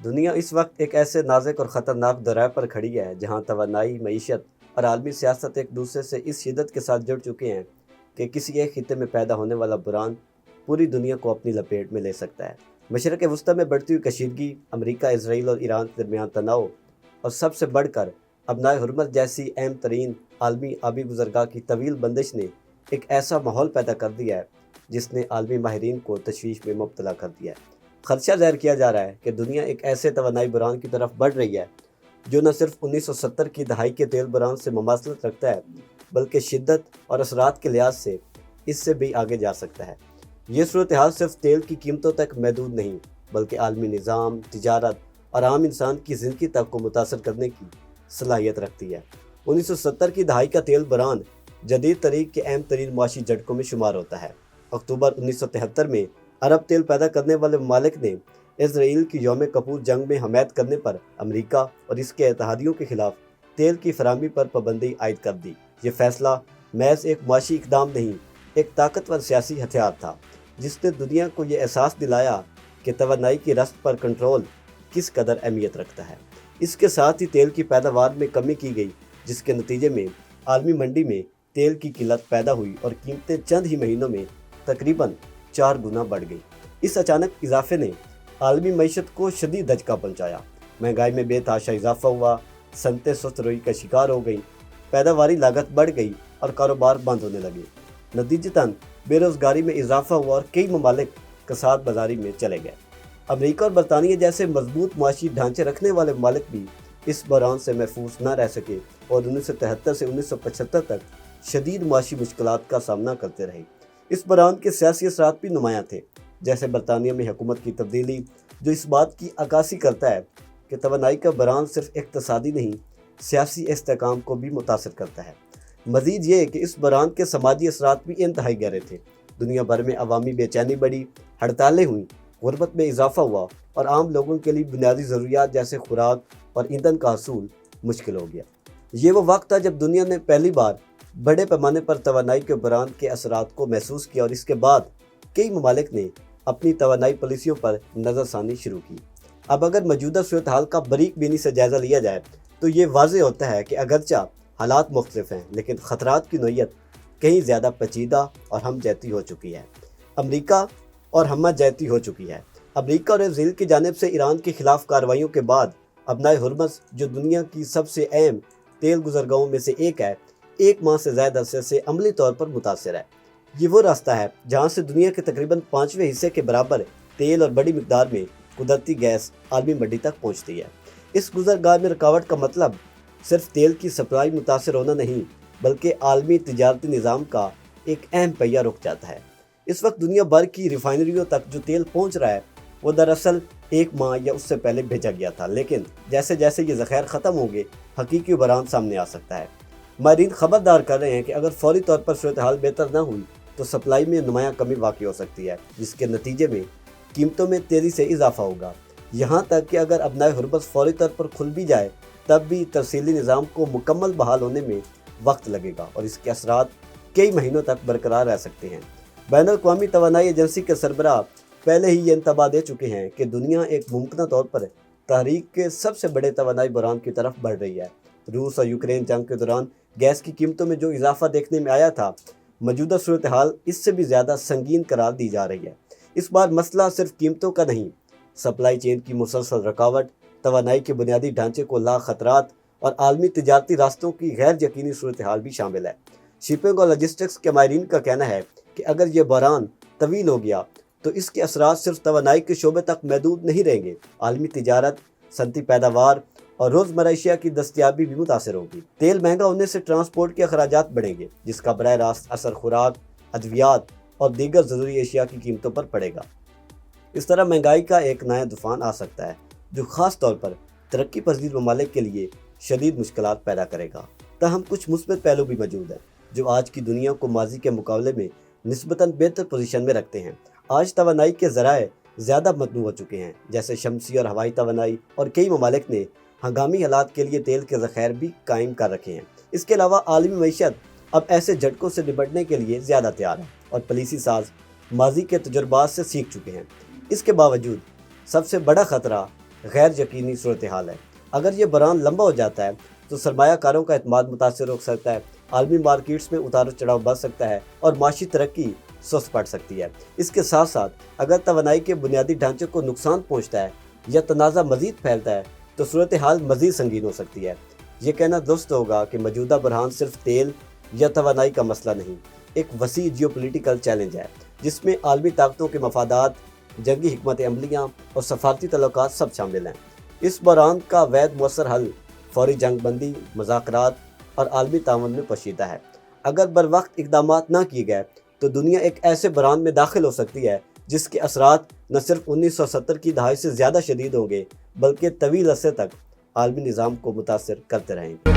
دنیا اس وقت ایک ایسے نازک اور خطرناک دورہ پر کھڑی ہے جہاں توانائی، معیشت اور عالمی سیاست ایک دوسرے سے اس شدت کے ساتھ جڑ چکے ہیں کہ کسی ایک خطے میں پیدا ہونے والا بحران پوری دنیا کو اپنی لپیٹ میں لے سکتا ہے۔ مشرق وسطیٰ میں بڑھتی ہوئی کشیدگی، امریکہ، اسرائیل اور ایران کے درمیان تناؤ، اور سب سے بڑھ کر ابنائے حرمت جیسی اہم ترین عالمی آبی گزرگاہ کی طویل بندش نے ایک ایسا ماحول پیدا کر دیا ہے جس نے عالمی ماہرین کو تشویش میں مبتلا کر دیا ہے۔ خدشہ ظاہر کیا جا رہا ہے کہ دنیا ایک ایسے توانائی بحران کی طرف بڑھ رہی ہے جو نہ صرف 1970 کی دہائی کے تیل بحران سے مماثلت رکھتا ہے بلکہ شدت اور اثرات کے لحاظ سے اس سے بھی آگے جا سکتا ہے۔ یہ صورتحال صرف تیل کی قیمتوں تک محدود نہیں بلکہ عالمی نظام، تجارت اور عام انسان کی زندگی تک کو متاثر کرنے کی صلاحیت رکھتی ہے۔ 1970 کی دہائی کا تیل بحران جدید تاریخ کے اہم ترین معاشی جھٹکوں میں شمار ہوتا ہے۔ اکتوبر 1973 میں عرب تیل پیدا کرنے والے ممالک نے اسرائیل کی یوم کپور جنگ میں حمایت کرنے پر امریکہ اور اس کے اتحادیوں کے خلاف تیل کی فراہمی پر پابندی عائد کر دی۔ یہ فیصلہ محض ایک معاشی اقدام نہیں، ایک طاقتور سیاسی ہتھیار تھا جس نے دنیا کو یہ احساس دلایا کہ توانائی کی رسد پر کنٹرول کس قدر اہمیت رکھتا ہے۔ اس کے ساتھ ہی تیل کی پیداوار میں کمی کی گئی، جس کے نتیجے میں عالمی منڈی میں تیل کی قلت پیدا ہوئی اور قیمتیں چند ہی مہینوں میں تقریباً 4 گنا بڑھ گئی۔ اس اچانک اضافے نے عالمی معیشت کو شدید دھچکا پہنچایا۔ مہنگائی میں بے تحاشا اضافہ ہوا، صنعتیں سست روی کا شکار ہو گئیں، پیداواری لاگت بڑھ گئی اور کاروبار بند ہونے لگے۔ نتیجتاً بے روزگاری میں اضافہ ہوا اور کئی ممالک کساد بازاری میں چلے گئے۔ امریکہ اور برطانیہ جیسے مضبوط معاشی ڈھانچے رکھنے والے ممالک بھی اس بحران سے محفوظ نہ رہ سکے اور 1973 سے 1975 تک شدید معاشی مشکلات کا سامنا کرتے رہے۔ اس بحران کے سیاسی اثرات بھی نمایاں تھے، جیسے برطانیہ میں حکومت کی تبدیلی، جو اس بات کی عکاسی کرتا ہے کہ توانائی کا بحران صرف اقتصادی نہیں، سیاسی استحکام کو بھی متاثر کرتا ہے۔ مزید یہ کہ اس بحران کے سماجی اثرات بھی انتہائی گہرے تھے۔ دنیا بھر میں عوامی بے چینی بڑھی، ہڑتالیں ہوئیں، غربت میں اضافہ ہوا اور عام لوگوں کے لیے بنیادی ضروریات جیسے خوراک اور ایندھن کا حصول مشکل ہو گیا۔ یہ وہ وقت تھا جب دنیا نے پہلی بار بڑے پیمانے پر توانائی کے بحران کے اثرات کو محسوس کیا اور اس کے بعد کئی ممالک نے اپنی توانائی پالیسیوں پر نظر ثانی شروع کی۔ اب اگر موجودہ صورتحال کا باریک بینی سے جائزہ لیا جائے تو یہ واضح ہوتا ہے کہ اگرچہ حالات مختلف ہیں لیکن خطرات کی نوعیت کہیں زیادہ پیچیدہ اور ہم جہتی ہو چکی ہے۔ امریکہ اور اسرائیل کی جانب سے ایران کے خلاف کارروائیوں کے بعد ابنائے حرمز، جو دنیا کی سب سے اہم تیل گزرگاہوں میں سے ایک ہے، 1 ماہ سے زائد عرصے سے عملی طور پر متاثر ہے۔ یہ وہ راستہ ہے جہاں سے دنیا کے تقریباً 5ویں حصے کے برابر تیل اور بڑی مقدار میں قدرتی گیس عالمی منڈی تک پہنچتی ہے۔ اس گزرگاہ میں رکاوٹ کا مطلب صرف تیل کی سپلائی متاثر ہونا نہیں بلکہ عالمی تجارتی نظام کا ایک اہم پہیہ رک جاتا ہے۔ اس وقت دنیا بھر کی ریفائنریوں تک جو تیل پہنچ رہا ہے وہ دراصل 1 ماہ یا اس سے پہلے بھیجا گیا تھا، لیکن جیسے جیسے یہ ذخائر ختم ہوں گے حقیقی بحران سامنے آ سکتا ہے۔ ماہرین خبردار کر رہے ہیں کہ اگر فوری طور پر صورتحال بہتر نہ ہوئی تو سپلائی میں نمایاں کمی واقع ہو سکتی ہے، جس کے نتیجے میں قیمتوں میں تیزی سے اضافہ ہوگا۔ یہاں تک کہ اگر ابنائے حرمز فوری طور پر کھل بھی جائے تب بھی ترسیلی نظام کو مکمل بحال ہونے میں وقت لگے گا اور اس کے اثرات کئی مہینوں تک برقرار رہ سکتے ہیں۔ بین الاقوامی توانائی ایجنسی کے سربراہ پہلے ہی یہ انتباہ دے چکے ہیں کہ دنیا ایک ممکنہ طور پر تاریخ کے سب سے بڑے توانائی بحران کی طرف بڑھ رہی ہے۔ روس اور یوکرین جنگ کے دوران گیس کی قیمتوں میں جو اضافہ دیکھنے میں آیا تھا، موجودہ صورتحال اس سے بھی زیادہ سنگین قرار دی جا رہی ہے۔ اس بار مسئلہ صرف قیمتوں کا نہیں، سپلائی چین کی مسلسل رکاوٹ، توانائی کے بنیادی ڈھانچے کو لاحق خطرات اور عالمی تجارتی راستوں کی غیر یقینی صورتحال بھی شامل ہے۔ شپنگ اور لاجسٹکس کے ماہرین کا کہنا ہے کہ اگر یہ بحران طویل ہو گیا تو اس کے اثرات صرف توانائی کے شعبے تک محدود نہیں رہیں گے، عالمی تجارت، صنعتی پیداوار اور روزمرہ اشیاء کی دستیابی بھی متاثر ہوگی۔ تیل مہنگا ہونے سے ٹرانسپورٹ کے اخراجات بڑھیں گے، جس کا براہ راست اثر خوراک، ادویات اور دیگر ضروری اشیاء کی قیمتوں پر پڑے گا۔ اس طرح مہنگائی کا ایک نیا طوفان آ سکتا ہے جو خاص طور پر ترقی پذیر ممالک کے لیے شدید مشکلات پیدا کرے گا۔ تاہم کچھ مثبت پہلو بھی موجود ہیں جو آج کی دنیا کو ماضی کے مقابلے میں نسبتاً بہتر پوزیشن میں رکھتے ہیں۔ آج توانائی کے ذرائع زیادہ متنوع ہو چکے ہیں، جیسے شمسی اور ہوائی توانائی، اور کئی ممالک نے ہنگامی حالات کے لیے تیل کے ذخائر بھی قائم کر رکھے ہیں۔ اس کے علاوہ عالمی معیشت اب ایسے جھٹکوں سے نمٹنے کے لیے زیادہ تیار ہے اور پالیسی ساز ماضی کے تجربات سے سیکھ چکے ہیں۔ اس کے باوجود سب سے بڑا خطرہ غیر یقینی صورتحال ہے۔ اگر یہ بحران لمبا ہو جاتا ہے تو سرمایہ کاروں کا اعتماد متاثر ہو سکتا ہے، عالمی مارکیٹس میں اتار و چڑھاؤ بڑھ سکتا ہے اور معاشی ترقی سست پڑ سکتی ہے۔ اس کے ساتھ ساتھ اگر توانائی کے بنیادی ڈھانچے کو نقصان پہنچتا ہے یا تنازع مزید پھیلتا ہے تو صورتحال مزید سنگین ہو سکتی ہے۔ یہ کہنا درست ہوگا کہ موجودہ بحران صرف تیل یا توانائی کا مسئلہ نہیں، ایک وسیع جیوپولیٹیکل چیلنج ہے جس میں عالمی طاقتوں کے مفادات، جنگی حکمت عملیاں اور سفارتی تعلقات سب شامل ہیں۔ اس بحران کا وحید مؤثر حل فوری جنگ بندی، مذاکرات اور عالمی تعاون میں پوشیدہ ہے۔ اگر بروقت اقدامات نہ کیے گئے تو دنیا ایک ایسے بحران میں داخل ہو سکتی ہے جس کے اثرات نہ صرف 1970 کی دہائی سے زیادہ شدید ہوں گے بلکہ طویل عرصے تک عالمی نظام کو متاثر کرتے رہیں گے۔